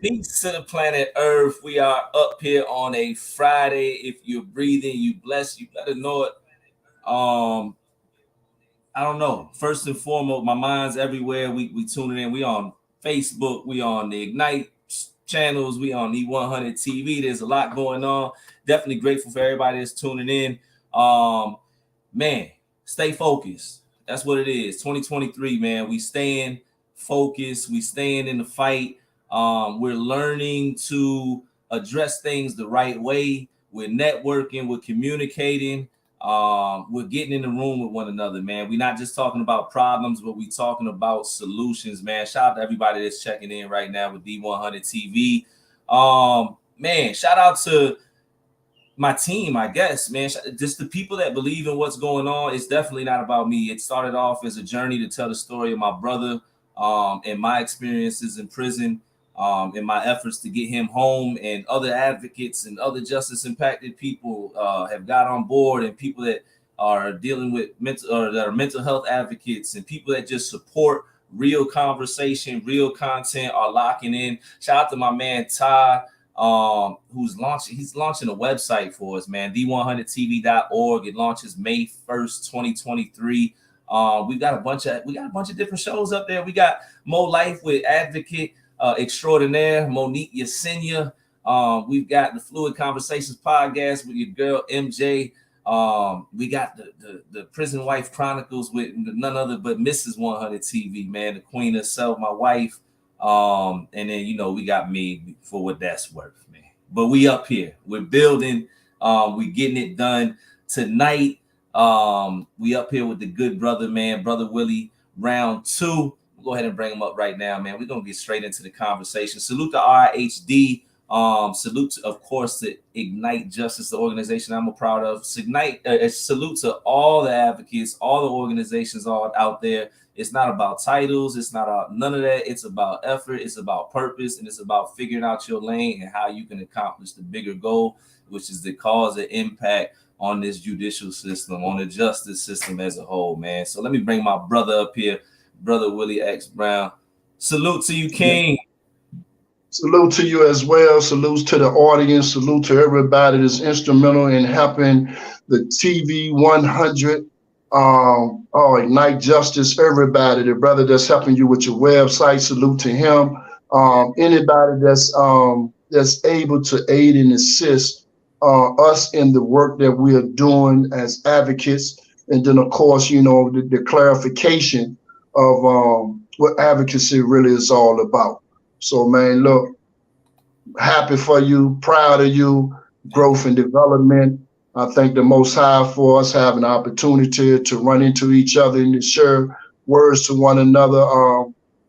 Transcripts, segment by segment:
Peace to the planet Earth. We are up here on a Friday. If you're breathing, you blessed. You better know it. Um, I don't know. First and foremost, my mind's everywhere. We tuning in. We on Facebook. We on the Ignite channels. We on E100 TV. There's a lot going on. Definitely grateful for everybody that's tuning in. Man, stay focused. That's what it is. 2023, man. We staying focused. We staying in the fight. We're learning to address things the right way. We're networking. We're communicating. We're getting in the room with one another, man. We're not just talking about problems, but we're talking about solutions, man. Shout out to everybody that's checking in right now with D100 TV. Man, shout out to my team, I guess, man. Just the people that believe in what's going on. It's definitely not about me. It started off as a journey to tell the story of my brother and my experiences in prison. In my efforts to get him home, and other advocates and other justice impacted people have got on board, and people that are dealing with mental health advocates and people that just support real conversation, real content are locking in. Shout out to my man Todd, he's launching a website for us, man, d100tv.org. It launches May 1st, 2023. We got a bunch of different shows up there. We got Mo Life with Advocate extraordinaire Monique Yesenia. We've got the Fluid Conversations podcast with your girl MJ. We got the Prison Wife Chronicles with none other but Mrs. 100 TV, man, the queen herself, my wife. And then we got me for what that's worth, man. But we up here, we're building, we getting it done tonight. We up here with the good brother, man, brother Willie, round 2. Go ahead and bring them up right now, man. We're gonna get straight into the conversation. Salute to RHD. Salute to, of course, to Ignite Justice, the organization I'm proud of. Salute to all the advocates, all the organizations all out there. It's not about titles. It's not none of that. It's about effort. It's about purpose, and it's about figuring out your lane and how you can accomplish the bigger goal, which is the cause and impact on this judicial system, on the justice system as a whole, man. So let me bring my brother up here. Brother Willie X Brown. Salute to you, King. Salute to you as well. Salutes to the audience. Salute to everybody that's instrumental in helping the TV 100, Ignite Justice, everybody, the brother that's helping you with your website. Salute to him. Anybody that's able to aid and assist us in the work that we are doing as advocates. And then, of course, the clarification of what advocacy really is all about. So, man, look, happy for you, proud of you, growth and development. I thank the Most High for us having the opportunity to run into each other and to share words to one another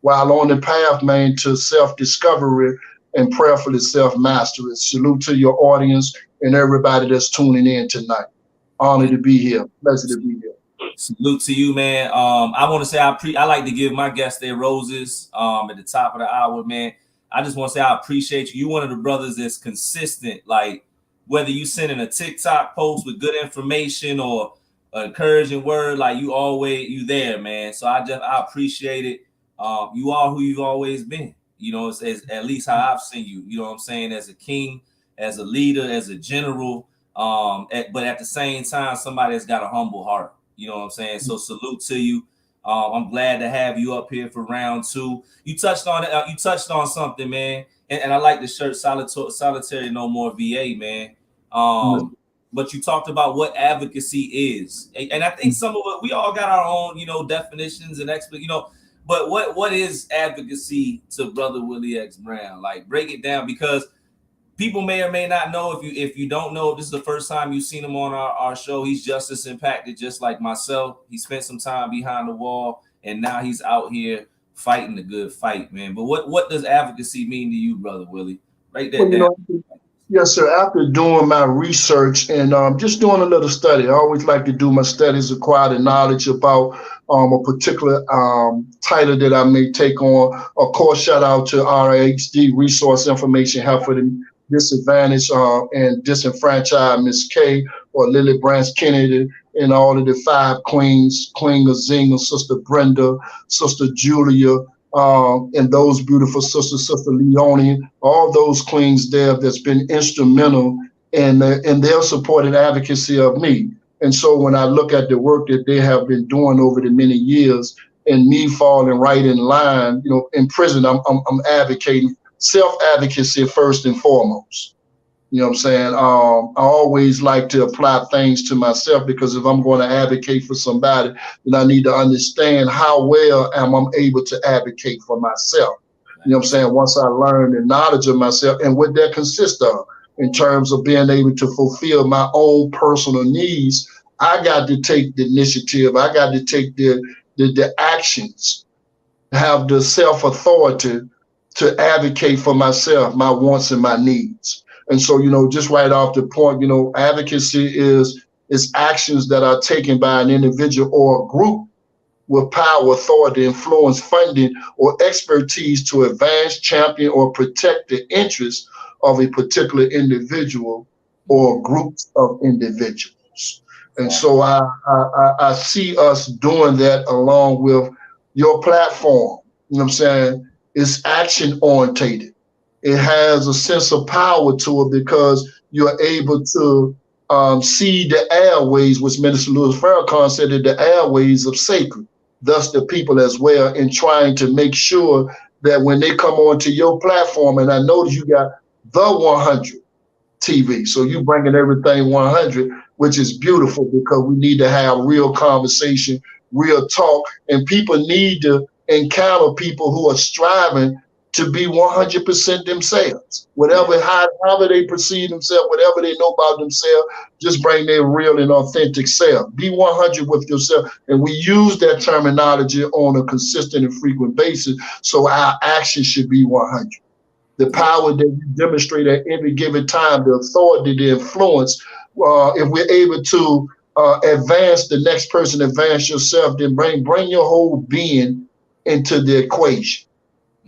while on the path, man, to self-discovery and prayerfully self-mastery. Salute to your audience and everybody that's tuning in tonight. Honored to be here. Pleasure to be here. Salute to you, man. I want to say I like to give my guests their roses at the top of the hour, man. I just want to say I appreciate you. You one of the brothers that's consistent. Like whether you sending a TikTok post with good information or an encouraging word, like you there, man. So I appreciate it. You are who you've always been. You know, it's at least how I've seen you. You know what I'm saying? As a king, as a leader, as a general. But at the same time, somebody that's got a humble heart. You know what I'm saying? So salute to you. I'm glad to have you up here for round two. You touched on it. You touched on something, man. And I like the shirt, solitary, no more VA, man. But you talked about what advocacy is, and I think some of it we all got our own, definitions and But what is advocacy to Brother Willie X Brown? Like break it down because people may or may not know. If you don't know, if this is the first time you've seen him on our show, he's justice impacted, just like myself. He spent some time behind the wall, and now he's out here fighting the good fight, man. But what does advocacy mean to you, Brother Willie? Write that down. Yes, sir. After doing my research and just doing a little study, I always like to do my studies, acquire the knowledge about a particular title that I may take on. Of course, shout out to RHD, Resource Information Help for the Disadvantaged and Disenfranchised, Miss K or Lily Branch Kennedy, and all of the five queens, Queen Azinga, Sister Brenda, Sister Julia, and those beautiful sisters, Sister Leonie, all those queens there that's been instrumental in their support and advocacy of me. And so when I look at the work that they have been doing over the many years and me falling right in line, in prison, I'm advocating self-advocacy first and foremost. You know what I'm saying? I always like to apply things to myself because if I'm going to advocate for somebody, then I need to understand how well am I able to advocate for myself. You know what I'm saying? Once I learn the knowledge of myself and what that consists of in terms of being able to fulfill my own personal needs, I got to take the initiative. I got to take the actions, have the self-authority to advocate for myself, my wants and my needs. And so, just right off the point, advocacy is actions that are taken by an individual or a group with power, authority, influence, funding, or expertise to advance, champion, or protect the interests of a particular individual or groups of individuals. And so I see us doing that along with your platform. You know what I'm saying? It's action orientated. It has a sense of power to it because you're able to see the airways, which Minister Louis Farrakhan said that the airways of sacred, thus the people as well, in trying to make sure that when they come onto your platform, and I notice you got the 100 TV, so you bringing everything 100, which is beautiful because we need to have real conversation, real talk, and people need to encounter people who are striving to be 100% themselves. However they perceive themselves, whatever they know about themselves, just bring their real and authentic self. Be 100 with yourself. And we use that terminology on a consistent and frequent basis, so our actions should be 100. The power that you demonstrate at every given time, the authority, the influence, if we're able to advance the next person, advance yourself, then bring your whole being into the equation.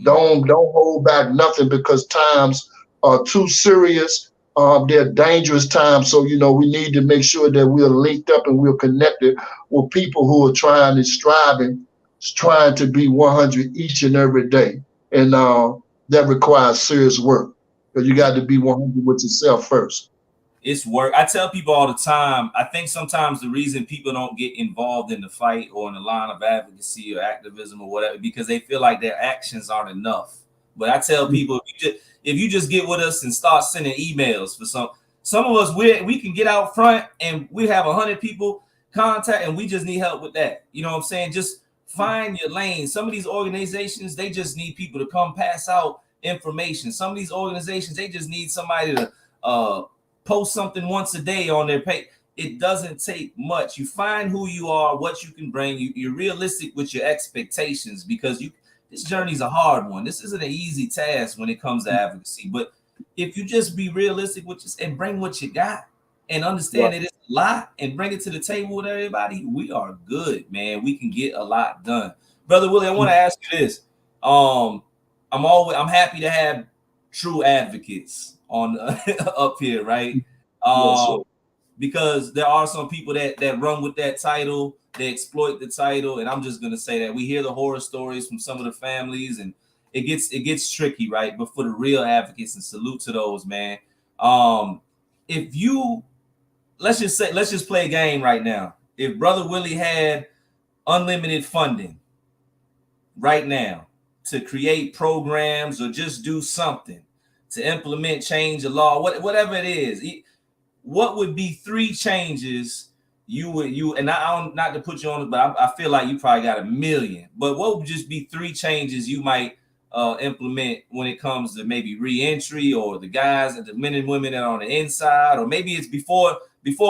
Don't hold back nothing because times are too serious. They're dangerous times. So, we need to make sure that we're linked up and we're connected with people who are trying and striving, trying to be 100 each and every day. And that requires serious work because you got to be 100 with yourself first. It's work. I tell people all the time, I think sometimes the reason people don't get involved in the fight or in the line of advocacy or activism or whatever, because they feel like their actions aren't enough. But I tell people, if you just get with us and start sending emails for some of us, we can get out front and we have 100 people contact and we just need help with that. You know what I'm saying? Just find your lane. Some of these organizations, they just need people to come pass out information. Some of these organizations, they just need somebody to post something once a day on their page. It doesn't take much. You find who you are, what you can bring. You're realistic with your expectations because this journey's a hard one. This isn't an easy task when it comes to advocacy. But if you just be realistic with and bring what you got, and understand that it's a lot and bring it to the table with everybody, we are good, man. We can get a lot done. Brother Willie, I want to ask you this. I'm happy to have true advocates on up here, right? Yes, sir. Because there are some people that run with that title, they exploit the title, and I'm just gonna say that we hear the horror stories from some of the families, and it gets tricky, right? But for the real advocates, and salute to those, man. If you let's just play a game right now. If Brother Willie had unlimited funding right now to create programs or just do something to implement change the law, whatever it is, what would be 3 changes and I don't, not to put you on it, but I feel like you probably got a million, but what would just be 3 changes you might implement when it comes to maybe re-entry, or the guys and the men and women that are on the inside, or maybe it's before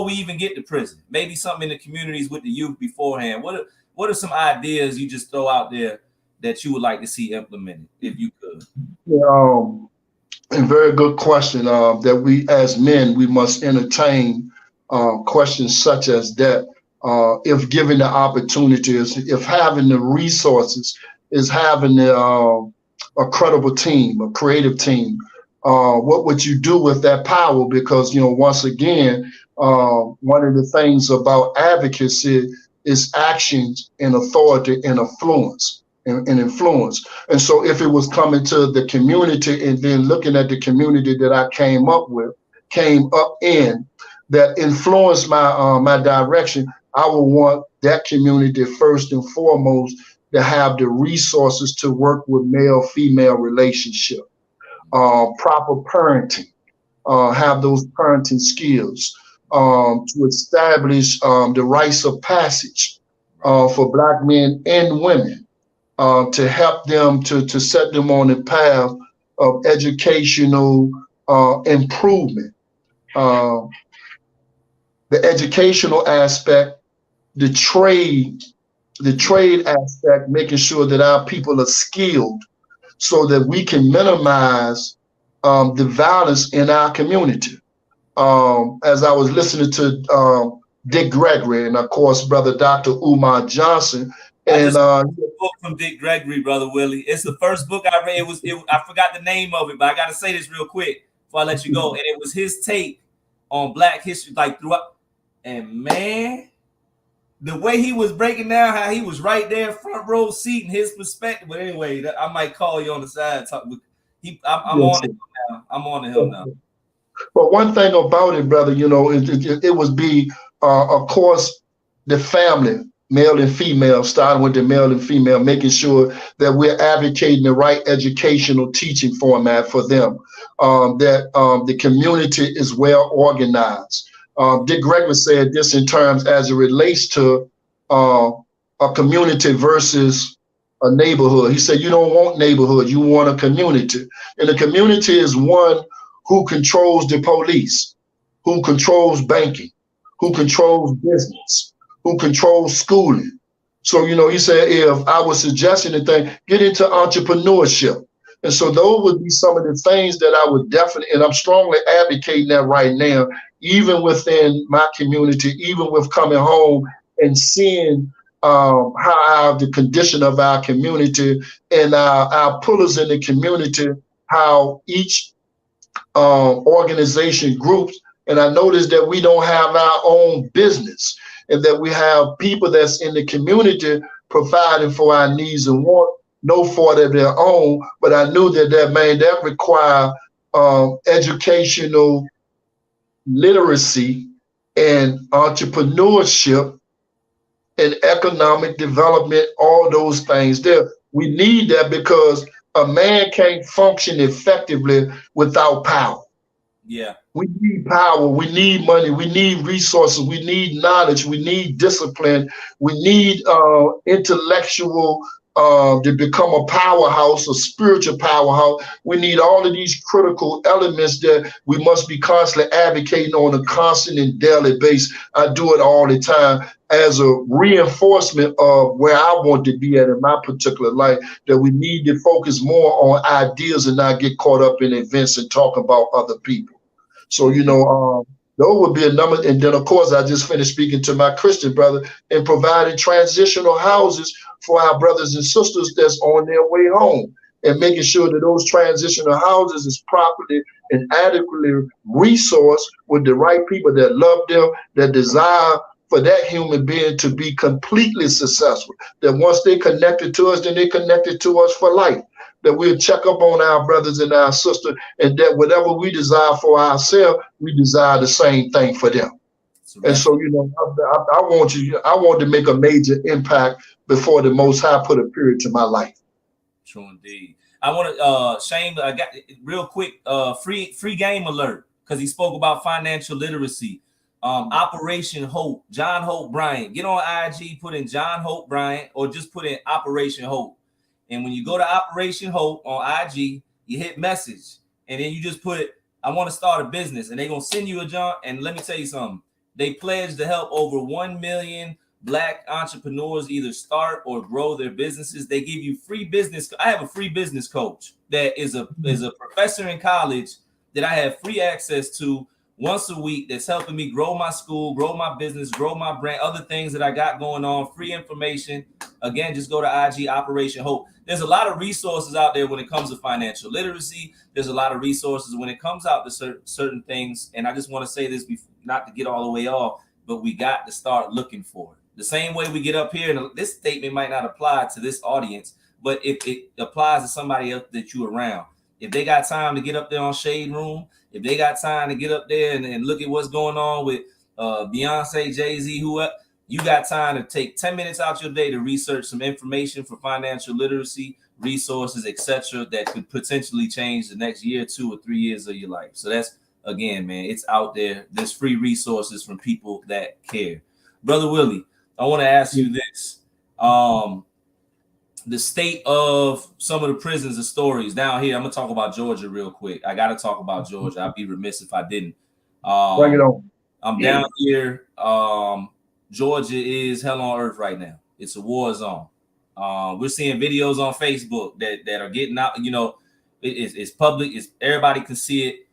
we even get to prison, maybe something in the communities with the youth beforehand? What are some ideas you just throw out there that you would like to see implemented, if you could? Yeah, a very good question. That we as men we must entertain questions such as that. If given the opportunities, if having the resources, is having a credible team, a creative team. What would you do with that power? Because once again, one of the things about advocacy is actions and authority and influence. And influence. And so if it was coming to the community and then looking at the community that I came up in, that influenced my direction, I would want that community first and foremost to have the resources to work with male-female relationship, proper parenting, have those parenting skills, to establish the rites of passage for Black men and women. To help them to set them on the path of educational improvement. The educational aspect, the trade aspect, making sure that our people are skilled so that we can minimize the violence in our community. As I was listening to Dick Gregory and of course Brother Dr. Umar Johnson, I and just read a book from Dick Gregory, Brother Willie. It's the first book I read. I forgot the name of it, but I got to say this real quick before I let you go. And it was his take on Black history, like throughout. And man, the way he was breaking down, how he was right there, front row seat, and his perspective. But anyway, I might call you on the side. I'm on it now. I'm on to him now. But one thing about it, brother, it would be, of course, the family, male and female, starting with the male and female, making sure that we're advocating the right educational teaching format for them, that the community is well organized. Dick Gregory said this in terms as it relates to a community versus a neighborhood. He said, you don't want neighborhood, you want a community. And the community is one who controls the police, who controls banking, who controls business, who controls schooling. So, he said, if I was suggesting anything, get into entrepreneurship. And so those would be some of the things that I would definitely, and I'm strongly advocating that right now, even within my community, even with coming home and seeing how the condition of our community and our pullers in the community, how each organization groups, and I noticed that we don't have our own business, and that we have people that's in the community providing for our needs and want, no fault of their own. But I knew that require educational literacy and entrepreneurship and economic development, all those things there. We need that because a man can't function effectively without power. Yeah. We need power, we need money, we need resources, we need knowledge, we need discipline, we need intellectual to become a powerhouse, a spiritual powerhouse. We need all of these critical elements that we must be constantly advocating on a constant and daily basis. I do it all the time as a reinforcement of where I want to be at in my particular life, that we need to focus more on ideas and not get caught up in events and talk about other people. So, Those would be a number. And then, of course, I just finished speaking to my Christian brother and providing transitional houses for our brothers and sisters that's on their way home, and making sure that those transitional houses is properly and adequately resourced with the right people that love them, that desire for that human being to be completely successful. That once they connected to us, then they connected to us for life. That we'll check up on our brothers and our sisters, and that whatever we desire for ourselves, we desire the same thing for them. And so, I want to make a major impact before the Most High put a period to my life. True indeed. I want to Shane, I got real quick free game alert, because he spoke about financial literacy. Operation Hope, John Hope Bryant. Get on IG, put in John Hope Bryant, or just put in Operation Hope. And when you go to Operation Hope on IG, you hit message, and then you just put, I want to start a business, and they're going to send you a jump. And let me tell you something. They pledge to help over 1 million Black entrepreneurs either start or grow their businesses. They give you free business. I have a free business coach that is a professor in college that I have free access to once a week, that's helping me grow my school, grow my business, grow my brand, other things that I got going on, free information. Again, just go to IG, Operation Hope. There's a lot of resources out there when it comes to financial literacy. There's a lot of resources when it comes out to certain things. And I just want to say this, not to get all the way off, but we got to start looking for it. The same way we get up here, and this statement might not apply to this audience, but if it applies to somebody else that you're around. If they got time to get up there on Shade Room, if they got time to get up there and look at what's going on with Beyonce, Jay-Z, whoever, you got time to take 10 minutes out your day to research some information for financial literacy, resources, etc., that could potentially change the next year, 2 or 3 years of your life. So that's, again, man, it's out there. There's free resources from people that care. Brother Willie, I want to ask you this. The state of some of the prisons and stories down here. I'm gonna talk about Georgia real quick. I gotta talk about Georgia. I'd be remiss if I didn't. Bring it on. I'm down here. Georgia is hell on earth right now. It's a war zone. We're seeing videos on Facebook that are getting out. You know, it's public. It's everybody can see it.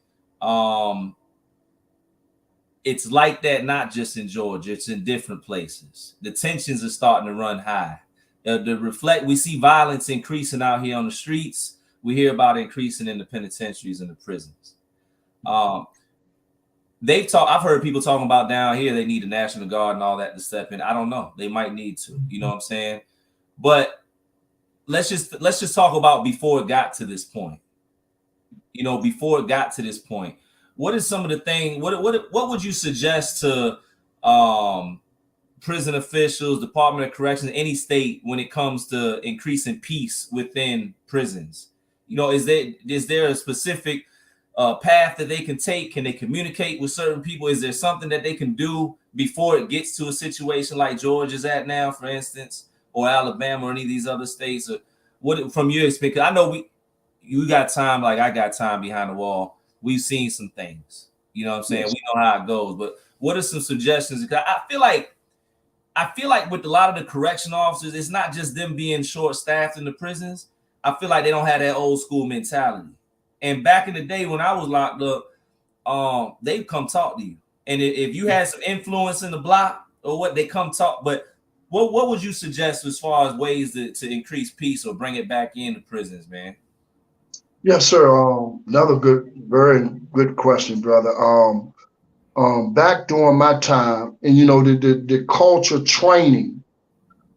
It's like that, not just in Georgia. It's in different places. The tensions are starting to run high. We see violence increasing out here on the streets. We hear about increasing in the penitentiaries and the prisons. I've heard people talking about down here, they need the National Guard and all that to step in. I don't know. They might need to, you know what I'm saying? But let's just talk about before it got to this point. You know, before it got to this point, what is some of the things, what would you suggest to prison officials, Department of Corrections, any state, when it comes to increasing peace within prisons? You know, is there a specific path that they can take? Can they communicate with certain people? Is there something that they can do before it gets to a situation like Georgia's at now, for instance, or Alabama or any of these other states? Or what, from your experience? I know you got time, like I got time behind the wall. We've seen some things. You know what I'm saying? Yes. We know how it goes. But what are some suggestions? Because I feel like with a lot of the correction officers, it's not just them being short-staffed in the prisons. I feel like they don't have that old school mentality. And back in the day when I was locked up, they'd come talk to you. And if you had some influence in the block or what, they come talk. But what would you suggest as far as ways to increase peace or bring it back into prisons, man? Yes, sir. Another very good question, brother. Back during my time, and you know, the culture training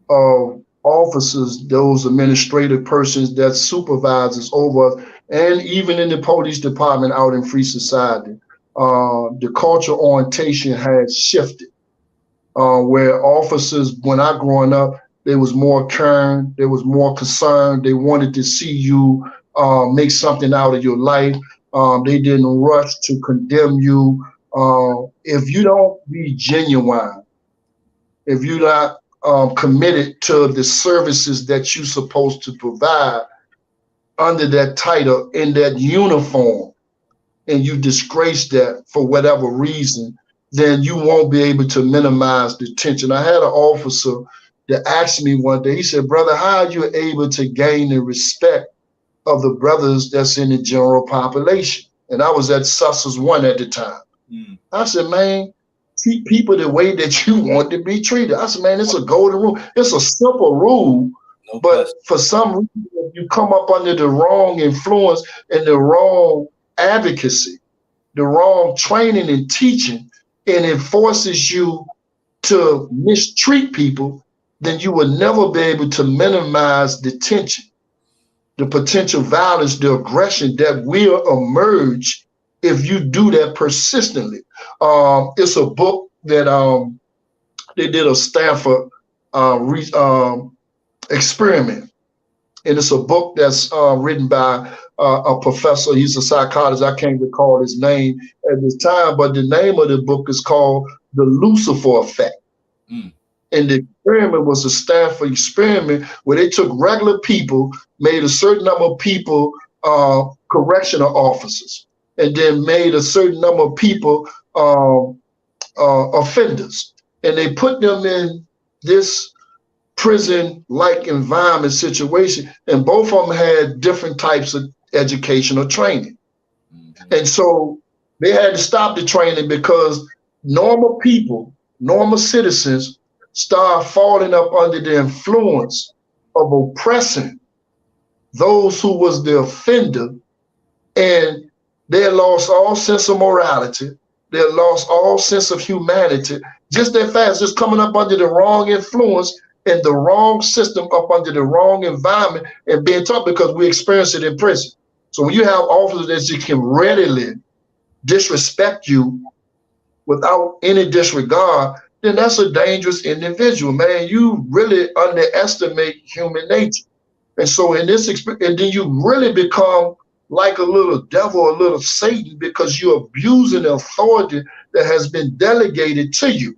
of officers, those administrative persons that supervises over, and even in the police department out in free society, the culture orientation has shifted. Where officers, when I growing up, they was more caring, they was more concerned, they wanted to see you make something out of your life. They didn't rush to condemn you. If you don't be genuine, if you're not committed to the services that you're supposed to provide under that title, in that uniform, and you disgrace that for whatever reason, then you won't be able to minimize the tension. I had an officer that asked me one day, he said, brother, how are you able to gain the respect of the brothers that's in the general population? And I was at Sussers 1 at the time. Mm. I said, man, treat people the way that you want to be treated. I said, man, it's a golden rule. It's a simple rule, No but question. for some reason, if you come up under the wrong influence and the wrong advocacy, the wrong training and teaching, and it forces you to mistreat people, then you will never be able to minimize the tension, the potential violence, the aggression that will emerge if you do that persistently. It's a book that they did a Stanford experiment, and it's a book that's written by a professor. He's a psychologist. I can't recall his name at this time, but the name of the book is called The Lucifer Effect. Mm. And the experiment was a Stanford experiment where they took regular people, made a certain number of people correctional officers, and then made a certain number of people offenders. And they put them in this prison-like environment situation, and both of them had different types of educational training. Mm-hmm. And so they had to stop the training because normal people, normal citizens, start falling up under the influence of oppressing those who was the offender, and they had lost all sense of morality. They had lost all sense of humanity. Just that fast, just coming up under the wrong influence and the wrong system, up under the wrong environment, and being taught, because we experience it in prison. So when you have officers that can readily disrespect you without any disregard, then that's a dangerous individual, man. You really underestimate human nature. And so in this experience, and then you really become like a little devil, a little Satan, because you're abusing the authority that has been delegated to you.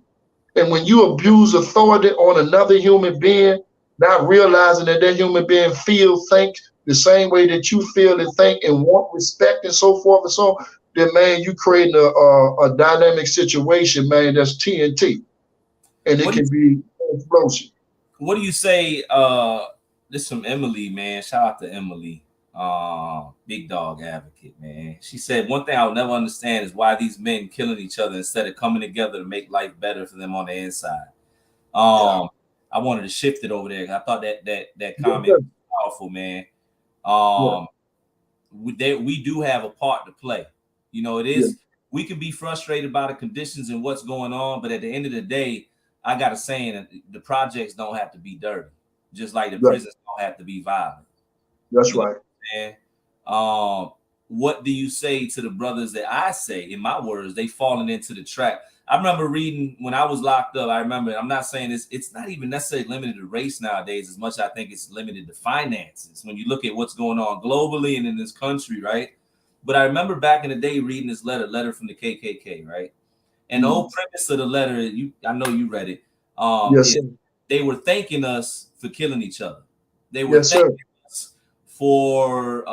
And when you abuse authority on another human being, not realizing that that human being feels, think the same way that you feel and think and want respect and so forth and so on, then man, you creating a dynamic situation, man, that's TNT. And it What do you, can be explosive. what do you say? This from Emily, man. Shout out to Emily. Big dog advocate, man. She said one thing I'll never understand is why these men killing each other instead of coming together to make life better for them on the inside. Yeah. I wanted to shift it over there. I thought that Yeah. comment was powerful, man. Yeah. We do have a part to play. You know, it Yeah. is, we can be frustrated by the conditions and what's going on, but at the end of the day, I got a saying that the projects don't have to be dirty, just like the Yeah. prisons don't have to be violent. That's You know right. what I'm saying? What do you say to the brothers that I say, in my words, they falling into the trap? I remember reading when I was locked up. I remember, I'm not saying it's not even necessarily limited to race nowadays as much as I think it's limited to finances. When you look at what's going on globally and in this country, right? But I remember back in the day reading this letter from the KKK, right? And the whole premise of the letter, I know you read it. Yes, sir. They were thanking us for killing each other. They were Yes, sir. thanking us for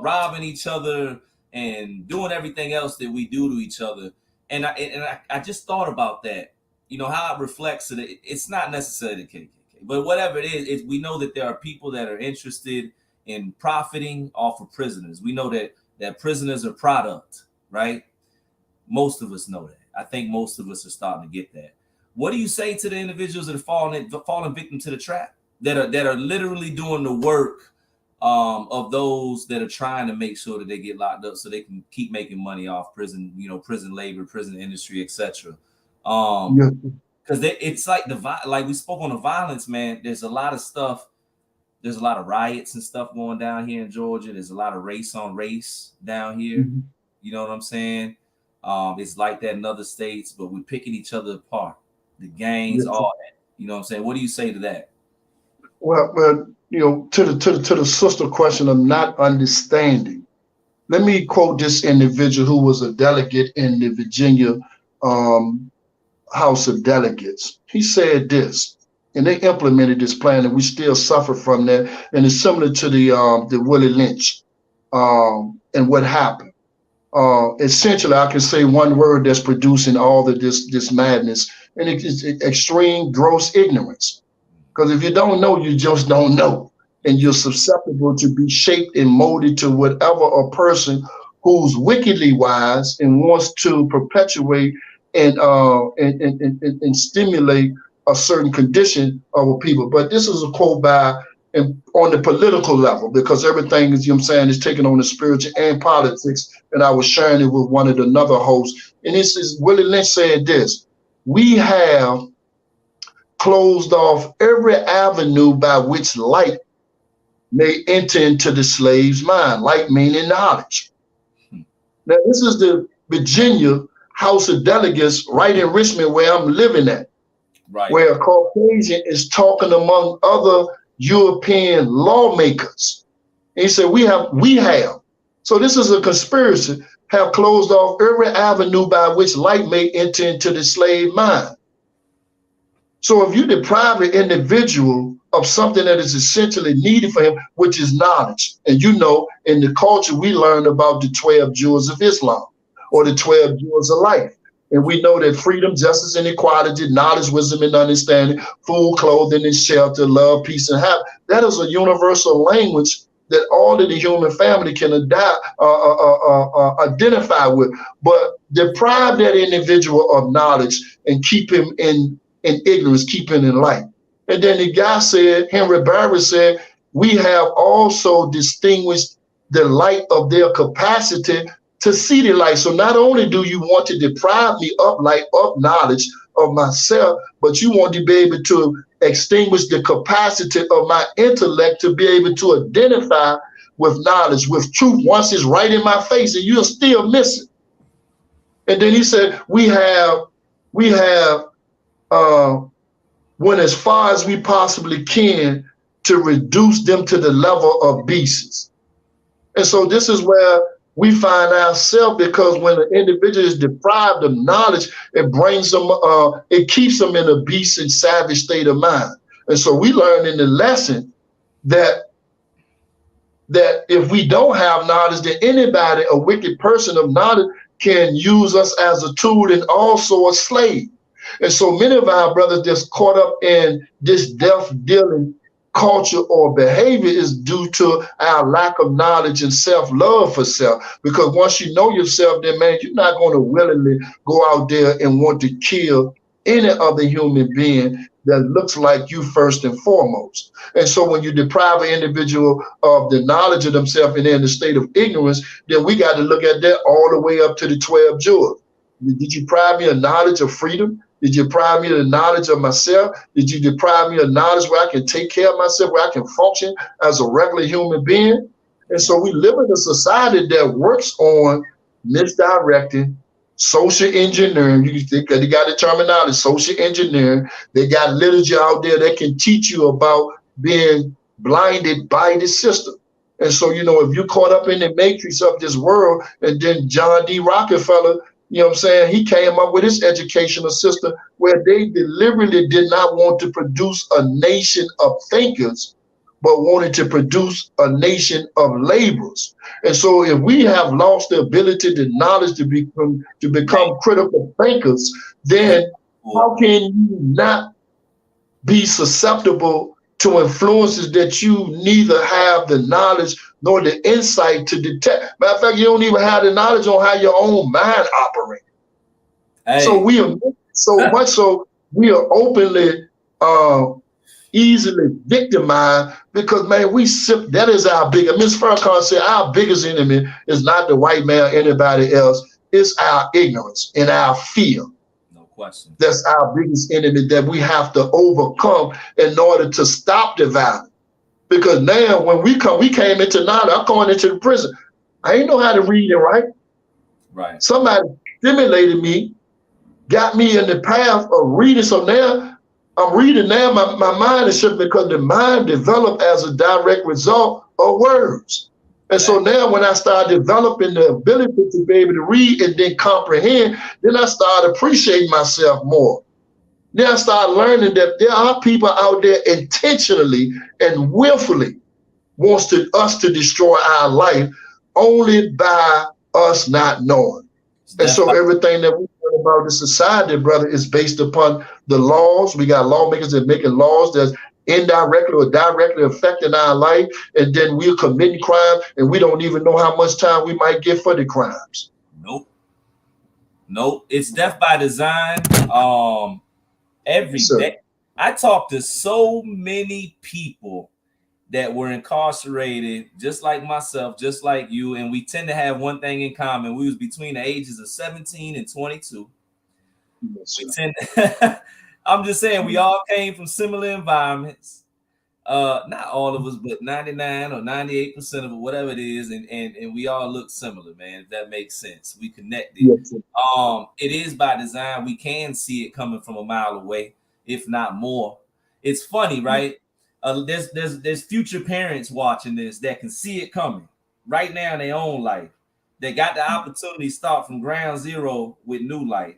robbing each other and doing everything else that we do to each other. And I just thought about that. You know how it reflects that it's not necessarily the KKK, but whatever it is, we know that there are people that are interested in profiting off of prisoners. We know that prisoners are product, right? Most of us know that. I think most of us are starting to get that. What do you say to the individuals that are falling victim to the trap, that are literally doing the work of those that are trying to make sure that they get locked up so they can keep making money off prison, prison labor, prison industry, etc. Yeah. Because it's like like we spoke on the violence, man. There's a lot of stuff. There's a lot of riots and stuff going down here in Georgia. There's a lot of race on race down here. Mhm. You know what I'm saying? It's like that in other states, but we're picking each other apart. The gangs, Yes, sir. all that. You know what I'm saying? What do you say to that? Well, to the sister question of not understanding. Let me quote this individual who was a delegate in the Virginia um, House of Delegates. He said this, and they implemented this plan, and we still suffer from that. And it's similar to the Willie Lynch and what happened. Essentially, I can say one word that's producing all of this madness, and it's extreme, gross ignorance. Because if you don't know, you just don't know. And you're susceptible to be shaped and molded to whatever a person who's wickedly wise and wants to perpetuate and stimulate a certain condition of a people. But this is a quote by and on the political level, because everything is, you know what I'm saying, is taken on the spiritual and politics. And I was sharing it with one of the another hosts. And this is Willie Lynch said this: we have closed off every avenue by which light may enter into the slave's mind, light meaning knowledge. Now, this is the Virginia House of Delegates right in Richmond, where I'm living at, right, where a Caucasian is talking among other European lawmakers. And he said, we have. So this is a conspiracy, have closed off every avenue by which light may enter into the slave mind. So if you deprive an individual of something that is essentially needed for him, which is knowledge, and you know, in the culture, we learned about the 12 jewels of Islam or the 12 jewels of life. And we know that freedom, justice, and equality, knowledge, wisdom, and understanding, food, clothing, and shelter, love, peace, and happiness. That is a universal language that all of the human family can identify with. But deprive that individual of knowledge and keep him in ignorance, keep him in light. And then the guy said, Henry Barry said, we have also distinguished the light of their capacity to see the light. So not only do you want to deprive me of light, of knowledge of myself, but you want to be able to extinguish the capacity of my intellect to be able to identify with knowledge, with truth, once it's right in my face, and you'll still miss it. And then he said, we have went as far as we possibly can to reduce them to the level of beasts. And so this is where we find ourselves, because when an individual is deprived of knowledge, it brings them, it keeps them in a beast and savage state of mind. And so we learn in the lesson that if we don't have knowledge, that anybody, a wicked person of knowledge, can use us as a tool and also a slave. And so many of our brothers that's caught up in this death-dealing culture or behavior is due to our lack of knowledge and self-love for self. Because once you know yourself, then, man, you're not going to willingly go out there and want to kill any other human being that looks like you first and foremost. And so when you deprive an individual of the knowledge of themselves and they're in a state of ignorance, then we got to look at that all the way up to the 12 jewels. Did you deprive me of knowledge of freedom? Did you deprive me of the knowledge of myself? Did you deprive me of knowledge where I can take care of myself, where I can function as a regular human being? And so we live in a society that works on misdirecting, social engineering. They got the terminology, social engineering. They got literature out there that can teach you about being blinded by the system. And so, you know, if you're caught up in the matrix of this world, and then John D. Rockefeller, you know what I'm saying, he came up with his educational system where they deliberately did not want to produce a nation of thinkers, but wanted to produce a nation of laborers. And so if we have lost the ability, the knowledge to become critical thinkers, then how can you not be susceptible to influences that you neither have the knowledge nor the insight to detect? Matter of fact, you don't even have the knowledge on how your own mind operates. Hey. So we are so much so we are openly easily victimized because, man, that is our biggest. Ms. Farrakhan said our biggest enemy is not the white man or anybody else. It's our ignorance and our fear. Question. That's our biggest enemy that we have to overcome in order to stop the violence. Because now when we came into Nada, I'm going into the prison. I ain't know how to read and write. Right. Somebody stimulated me, got me in the path of reading. So now I'm reading now, my mind is shifting because the mind developed as a direct result of words. And so now when I start developing the ability to be able to read and then comprehend, then I start appreciating myself more. Then I start learning that there are people out there intentionally and willfully wants us to destroy our life only by us not knowing. And so everything that we learn about the society, brother, is based upon the laws. We got lawmakers that making laws that's indirectly or directly affecting our life, and then we're committing crime and we don't even know how much time we might get for the crimes. Nope. Nope. It's death by design. Every Yes, sir. day. I talk to so many people that were incarcerated, just like myself, just like you, and we tend to have one thing in common. We was between the ages of 17 and 22. Yes, We sir. tend I'm just saying we all came from similar environments. Not all of us, but 99 or 98% of it, whatever it is, and we all look similar, man. If that makes sense. We connected. Yes, sir. It is by design. We can see it coming from a mile away, if not more. It's funny, right? There's future parents watching this that can see it coming right now in their own life. They got the opportunity to start from ground zero with new life.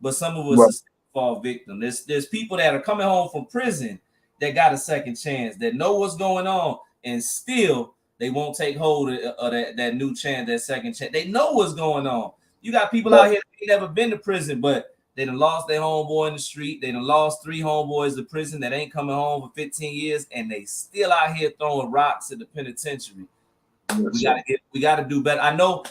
But some of us Right. is fall victim. There's people that are coming home from prison that got a second chance, that know what's going on, and still they won't take hold of that new chance, that second chance. They know what's going on. You got people Right. out here that ain't never been to prison, but they done lost their homeboy in the street. They done lost 3 homeboys to prison that ain't coming home for 15 years, and they still out here throwing rocks at the penitentiary. Yes, sir. We gotta do better. I know,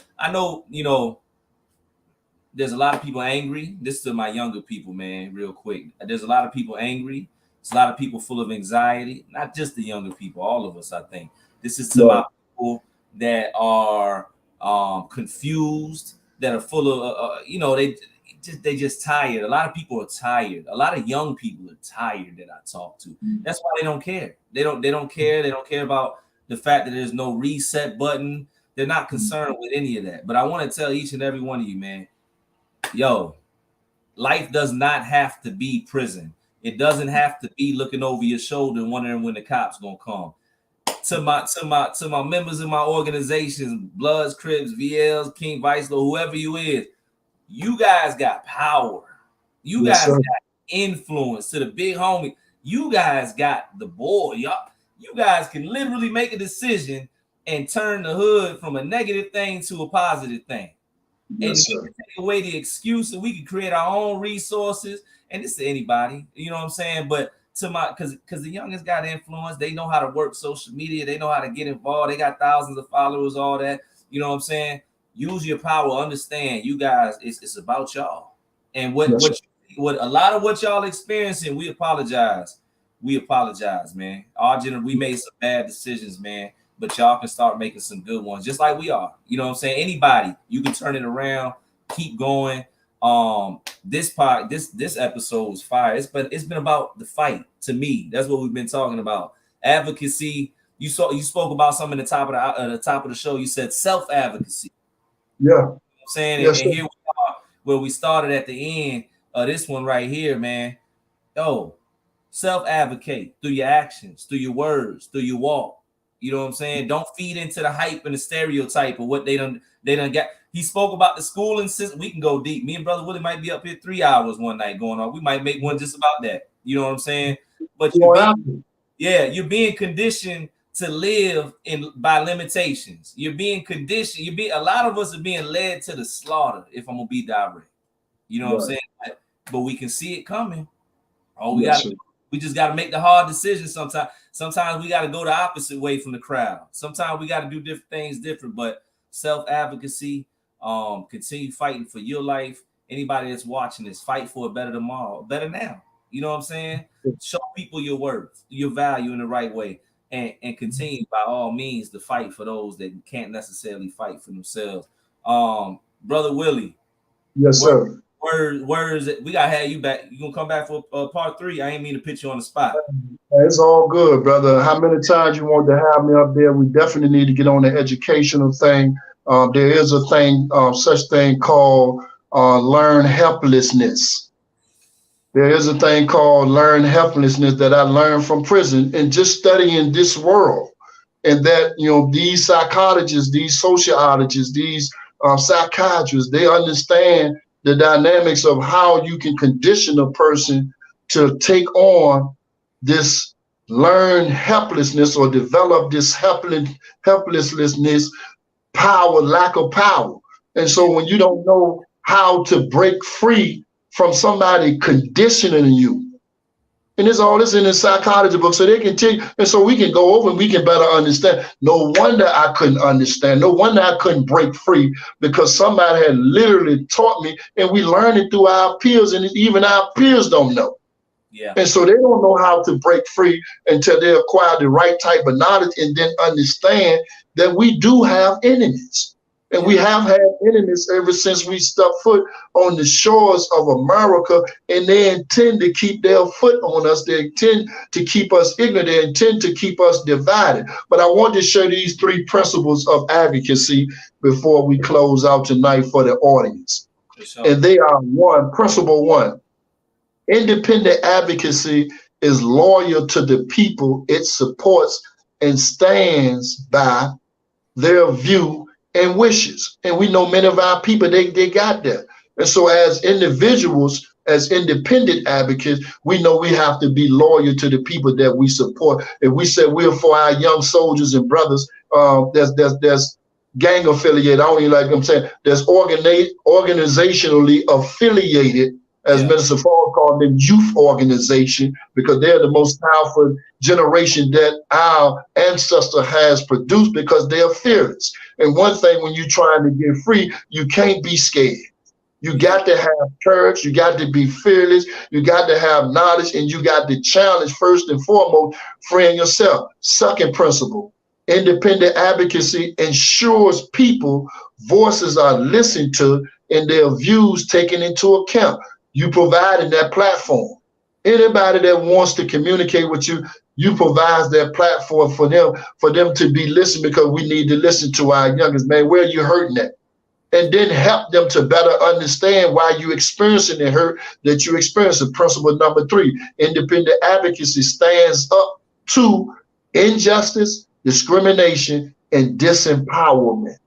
there's a lot of people angry. This is to my younger people, man, real quick. There's a lot of people angry. There's a lot of people full of anxiety. Not just the younger people, all of us, I think. This is to Right. my people that are confused, that are full of, they just tired. A lot of people are tired. A lot of young people are tired that I talk to. That's why they don't care. They don't care. They don't care about the fact that there's no reset button. They're not concerned with any of that. But I want to tell each and every one of you, man, yo, life does not have to be prison. It doesn't have to be looking over your shoulder and wondering when the cops gonna come. To my members of my organizations, Bloods, Crips, VLs, King Vice, whoever you is, you guys got power. You Yes, guys sir. got influence. To the big homie, you guys got the boy. Y'all, you guys can literally make a decision and turn the hood from a negative thing to a positive thing. And Yes, we sir. can take away the excuse and we can create our own resources. And this to anybody, you know what I'm saying? But to my because the youngest got influence, they know how to work social media, they know how to get involved, they got thousands of followers, all that. You know what I'm saying? Use your power, understand you guys, it's about y'all. And what Yes, sir. what what a lot of what y'all experiencing, we apologize. We apologize, man. We made some bad decisions, man, but y'all can start making some good ones, just like we are. You know what I'm saying? Anybody, you can turn it around, keep going. This episode was fire. It's been about the fight. To me, that's what we've been talking about. Advocacy. You spoke about something at the top of the show. You said self advocacy. Yeah. I'm saying, and, Yes, and sir. here we are, where we started at the end of this one right here, man. Yo, self advocate through your actions, through your words, through your walk. You know what I'm saying? Don't feed into the hype and the stereotype of what they done got. He spoke about the schooling system. We can go deep. Me and brother Willie might be up here 3 hours one night going on. We might make one just about that. You know what I'm saying? But You don't have to. you're being conditioned to live in by limitations. You're being conditioned. A lot of us are being led to the slaughter, if I'm gonna be direct. You know what I'm Right. saying? But we can see it coming. All Yes, sir. we just got to make the hard decisions sometimes. Sometimes we got to go the opposite way from the crowd. Sometimes we got to do different things different, but self-advocacy, continue fighting for your life. Anybody that's watching this, fight for a better tomorrow, better now. You know what I'm saying? Show people your worth, your value in the right way, and continue by all means to fight for those that can't necessarily fight for themselves. Brother Willie, Yes, sir. words. We gotta have you back. You gonna come back for part 3? I ain't mean to put you on the spot. It's all good, brother. How many times you want to have me up there? We definitely need to get on the educational thing. There is a thing, such thing called learn helplessness. There is a thing called learn helplessness that I learned from prison and just studying this world. And that, these psychologists, these sociologists, these psychiatrists, they understand the dynamics of how you can condition a person to take on this learned helplessness or develop this helplessness, power, lack of power. And so when you don't know how to break free from somebody conditioning you, And it's all this in the psychology book, so they can tell you, and so we can go over and we can better understand. No wonder I couldn't understand. No wonder I couldn't break free, because somebody had literally taught me, and we learned it through our peers, and even our peers don't know. Yeah. And so they don't know how to break free until they acquire the right type of knowledge and then understand that we do have enemies. And we have had enemies ever since we stepped foot on the shores of America, and they intend to keep their foot on us. They intend to keep us ignorant. They intend to keep us divided. But I want to share these three principles of advocacy before we close out tonight for the audience. Sure. And they are principle one, independent advocacy is loyal to the people it supports and stands by their view and wishes. And we know many of our people, they got that. And so as individuals, as independent advocates, we know we have to be loyal to the people that we support. If we say we're for our young soldiers and brothers, there's gang affiliated, I don't even like them saying, there's organizationally affiliated, as Minister Fall called them, youth organization, because they're the most powerful generation that our ancestor has produced, because they are fearless. And one thing, when you're trying to get free, you can't be scared. You got to have courage. You got to be fearless. You got to have knowledge, and you got to challenge first and foremost, freeing yourself. Second principle, independent advocacy ensures people voices are listened to and their views taken into account. You providing that platform. Anybody that wants to communicate with you, you provide that platform for them to be listened, because we need to listen to our youngest. Man, where are you hurting at? And then help them to better understand why you're experiencing the hurt that you experience. Principle number three, independent advocacy stands up to injustice, discrimination, and disempowerment.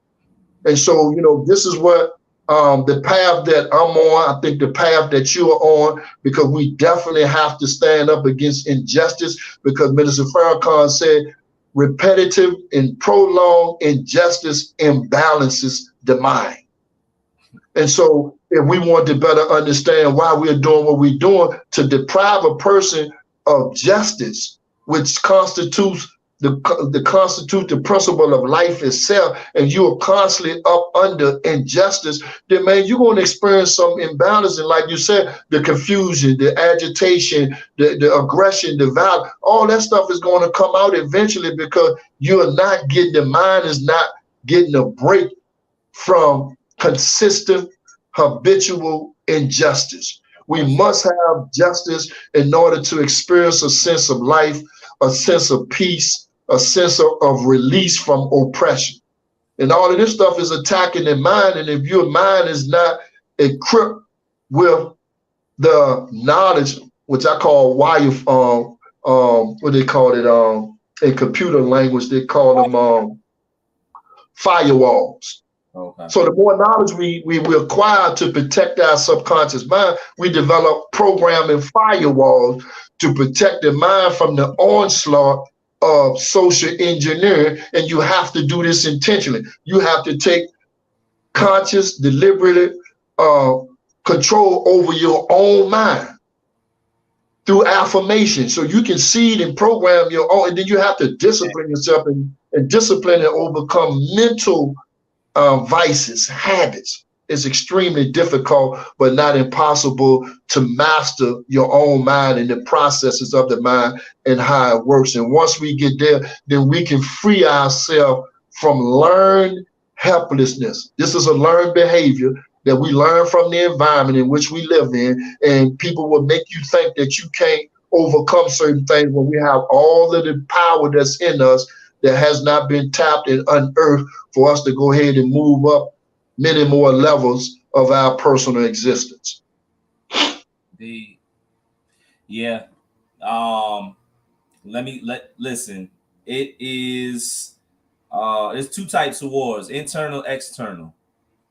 And so, this is what the path that I'm on, I think the path that you are on, because we definitely have to stand up against injustice, because Minister Farrakhan said repetitive and prolonged injustice imbalances the mind. And so if we want to better understand why we're doing what we're doing, to deprive a person of justice, which constitutes the principle of life itself, and you are constantly up under injustice, then man, you're going to experience some imbalance. And like you said, the confusion, the agitation, the aggression, the violence, all that stuff is going to come out eventually, because the mind is not getting a break from consistent, habitual injustice. We must have justice in order to experience a sense of life, a sense of peace, a sense of release from oppression. And all of this stuff is attacking the mind. And if your mind is not equipped with the knowledge, which I call what they call it in computer language, they call them firewalls. Okay. So the more knowledge we acquire to protect our subconscious mind, we develop programming firewalls to protect the mind from the onslaught of social engineering. And you have to do this intentionally. You have to take conscious, deliberate control over your own mind through affirmation, so you can seed and program your own. And then you have to discipline yourself and discipline and overcome mental vices, habits. It's extremely difficult, but not impossible, to master your own mind and the processes of the mind and how it works. And once we get there, then we can free ourselves from learned helplessness. This is a learned behavior that we learn from the environment in which we live in, and people will make you think that you can't overcome certain things when we have all of the power that's in us that has not been tapped and unearthed for us to go ahead and move up many more levels of our personal existence. Yeah. Listen. It is there's two types of wars: internal, external,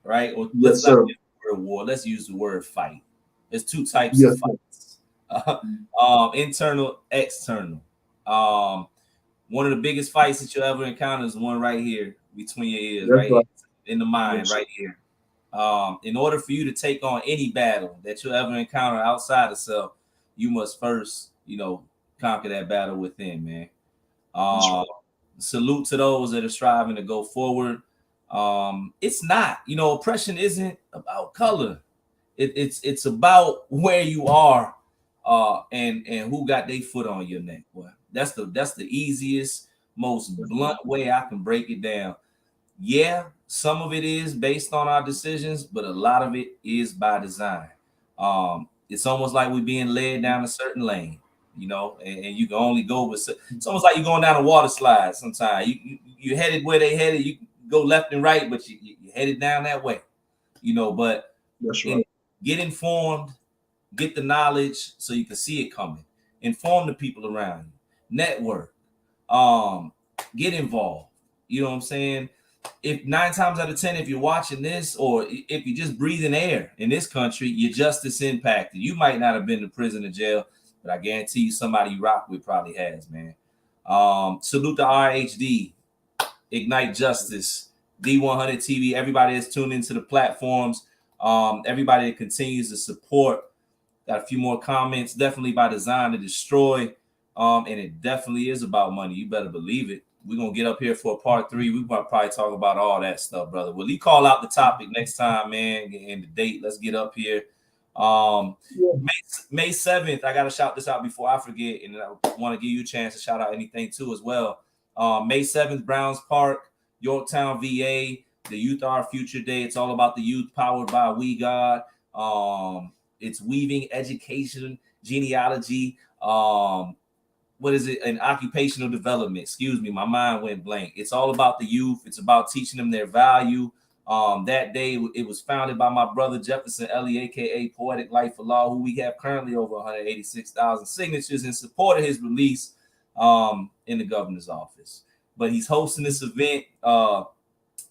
right? Or let's not use the word war. Let's use the word fight. There's two types of fights: internal, external. One of the biggest fights that you'll ever encounter is one right here between your ears, right here, in the mind, right here. In order for you to take on any battle that you'll ever encounter outside of self, you must first conquer that battle within, man. That's Um, right. Salute to those that are striving to go forward. It's not, oppression isn't about color. It's about where you are, and who got their foot on your neck. Boy, that's the easiest, most That's blunt way I can break it down. Yeah, some of it is based on our decisions, but a lot of it is by design. It's almost like we're being led down a certain lane, and you can only go with. It's almost like you're going down a water slide. Sometimes you're headed where they headed. You can go left and right, but you're headed down that way, But that's right. in, get informed, get the knowledge so you can see it coming. Inform the people around you. Network. Um, get involved. You know what I'm saying? If 9 times out of 10, if you're watching this or if you're just breathing air in this country, you're justice impacted. You might not have been to prison or jail, but I guarantee you somebody you rock with probably has, man. Salute to RHD, Ignite Justice, D100 TV, everybody that's tuned into the platforms, everybody that continues to support. Got a few more comments, definitely by design to destroy. And it definitely is about money. You better believe it. We're gonna get up here for a part 3. We're gonna probably talk about all that stuff, brother. Will you call out the topic next time, man, and the date? Let's get up here. Yeah. May 7th. I gotta shout this out before I forget, and I want to give you a chance to shout out anything too as well. May 7th, Browns Park, Yorktown, VA. The Youth Are Our Future Day. It's all about the youth, powered by We God. It's weaving education, genealogy, what is it? An occupational development. Excuse me, my mind went blank. It's all about the youth. It's about teaching them their value. That day, it was founded by my brother Jefferson Ellie, aka Poetic Life for Law, who we have currently over 186,000 signatures in support of his release in the governor's office. But he's hosting this event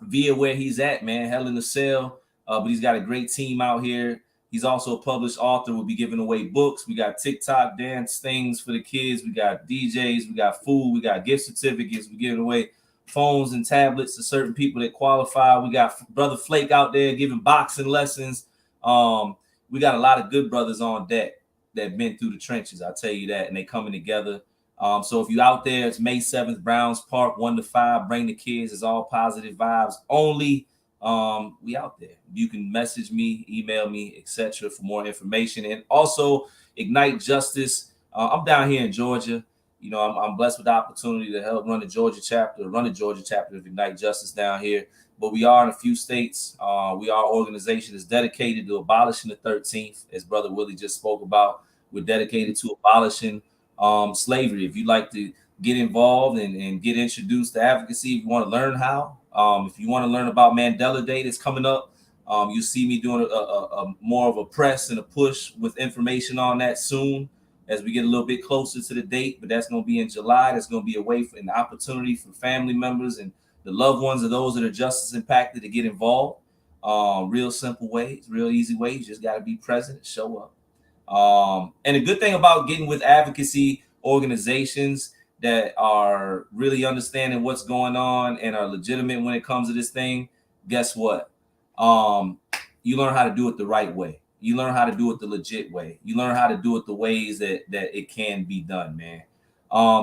via where he's at, man, Hell in the Cell. But he's got a great team out here. He's also a published author. We'll be giving away books. We got TikTok dance things for the kids. We got DJs. We got food. We got gift certificates. We're giving away phones and tablets to certain people that qualify. We got Brother Flake out there giving boxing lessons. We got a lot of good brothers on deck that been through the trenches. I'll tell you that. And they coming together. So if you're out there, it's May 7th, Browns Park, 1 to 5. Bring the kids. It's all positive vibes only. We out there. You can message me, email me, etc. for more information. And also Ignite Justice. I'm down here in Georgia. I'm blessed with the opportunity to help run the Georgia chapter of Ignite Justice down here. But we are in a few states. We are an organization that's dedicated to abolishing the 13th, as Brother Willie just spoke about. We're dedicated to abolishing slavery. If you'd like to get involved and get introduced to advocacy, if you want to learn how, if you want to learn about Mandela Day that's coming up, you'll see me doing a more of a press and a push with information on that soon as we get a little bit closer to the date. But that's going to be in July. That's going to be a way for an opportunity for family members and the loved ones of those that are justice impacted to get involved. Real simple ways, real easy ways. You just got to be present and show up. And the good thing about getting with advocacy organizations that are really understanding what's going on and are legitimate when it comes to this thing, guess what? You learn how to do it the right way. You learn how to do it the legit way. You learn how to do it the ways that it can be done, man.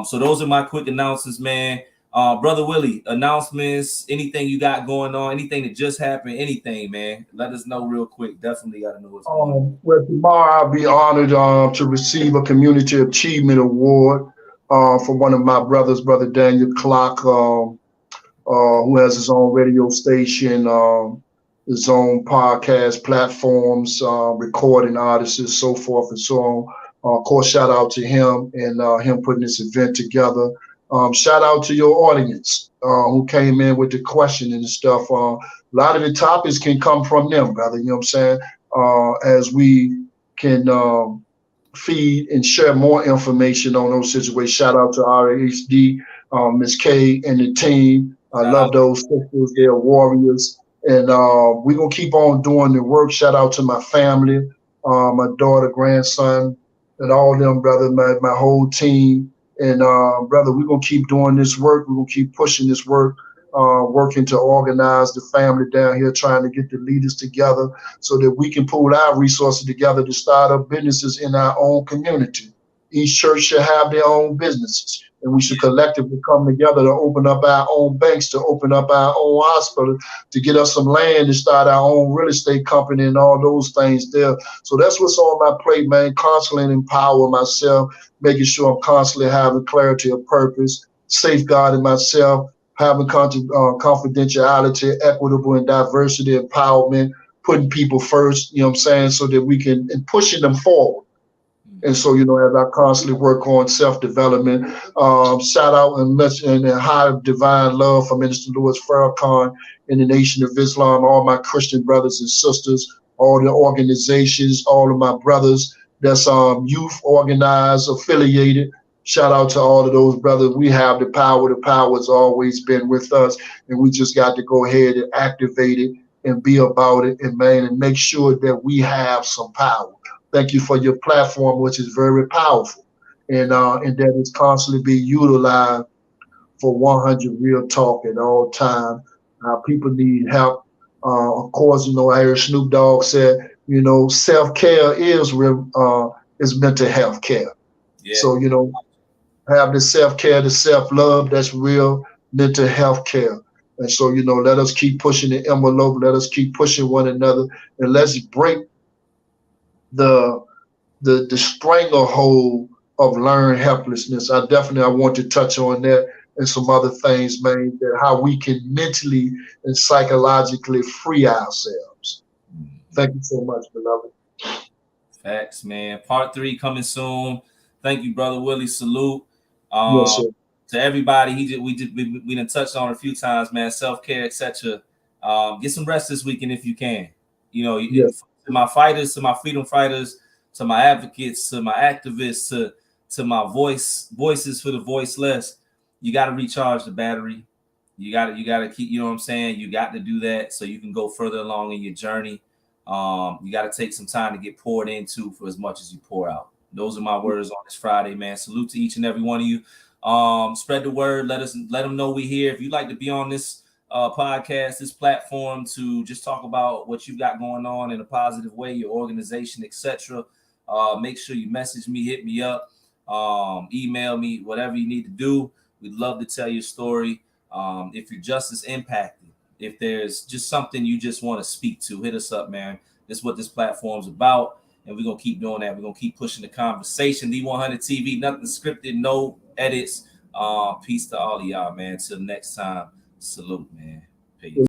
So those are my quick announcements, man. Brother Willie, announcements, anything you got going on, anything that just happened, anything, man. Let us know real quick. Definitely got to know what's going on. Well, tomorrow I'll be honored to receive a Community Achievement Award from one of my brothers, Brother Daniel Clark, who has his own radio station, his own podcast platforms, recording artists, so forth and so on. Of course, shout out to him and him putting this event together. Shout out to your audience who came in with the question and stuff. A lot of the topics can come from them, brother. You know what I'm saying? As we can feed and share more information on those situations. Shout out to RHD, Ms. K, and the team. I love those sisters. They're warriors. And we're going to keep on doing the work. Shout out to my family, my daughter, grandson, and all of them, brother, my whole team. And brother, we're going to keep doing this work. We're going to keep pushing this work, working to organize the family down here, trying to get the leaders together so that we can pool our resources together to start up businesses in our own community. Each church should have their own businesses. And we should collectively come together to open up our own banks, to open up our own hospital, to get us some land to start our own real estate company and all those things there. So that's what's on my plate, man. Constantly empower myself, making sure I'm constantly having clarity of purpose, safeguarding myself, having confidentiality, equitable and diversity empowerment, putting people first, you know what I'm saying, so that we can, and pushing them forward. And so, as I constantly work on self-development, shout out and high divine love for Minister Louis Farrakhan and the Nation of Islam, all my Christian brothers and sisters, all the organizations, all of my brothers that's youth organized, affiliated. Shout out to all of those brothers. We have the power. The power has always been with us, and we just got to go ahead and activate it and be about it, and make sure that we have some power. Thank you for your platform, which is very powerful, and that it's constantly being utilized for 100 real talk at all time. People need help. Of course, I heard Snoop Dogg said, self-care is mental health care. Yeah. So, have the self-care, the self-love, that's real mental health care. And so, let us keep pushing the envelope. Let us keep pushing one another, and let's break the stranglehold of learned helplessness. I want to touch on that and some other things, man, that how we can mentally and psychologically free ourselves. Thank you so much, beloved. Facts, man. Part 3 coming soon. Thank you, brother Willie. Salute. Yes, sir. To everybody, we done touched on it a few times, man. Self-care, etc. Get some rest this weekend if you can. Yes. To my fighters, to my freedom fighters, to my advocates, to my activists, to my voices for the voiceless. You got to recharge the battery. You got to keep, you know what I'm saying? You got to do that so you can go further along in your journey. You got to take some time to get poured into for as much as you pour out. Those are my words on this Friday, man. Salute to each and every one of you. Spread the word. Let them know we here. If you'd like to be on this podcast, this platform, to just talk about what you got going on in a positive way, your organization, etc. Make sure you message me, hit me up, email me, whatever you need to do. We'd love to tell your story. If you're justice impacted, if there's just something you just want to speak to, hit us up, man. This is what this platform's about, and we're gonna keep doing that. We're gonna keep pushing the conversation. D100 TV, nothing scripted, no edits. Peace to all of y'all, man. Till next time. Salute, man. Peace.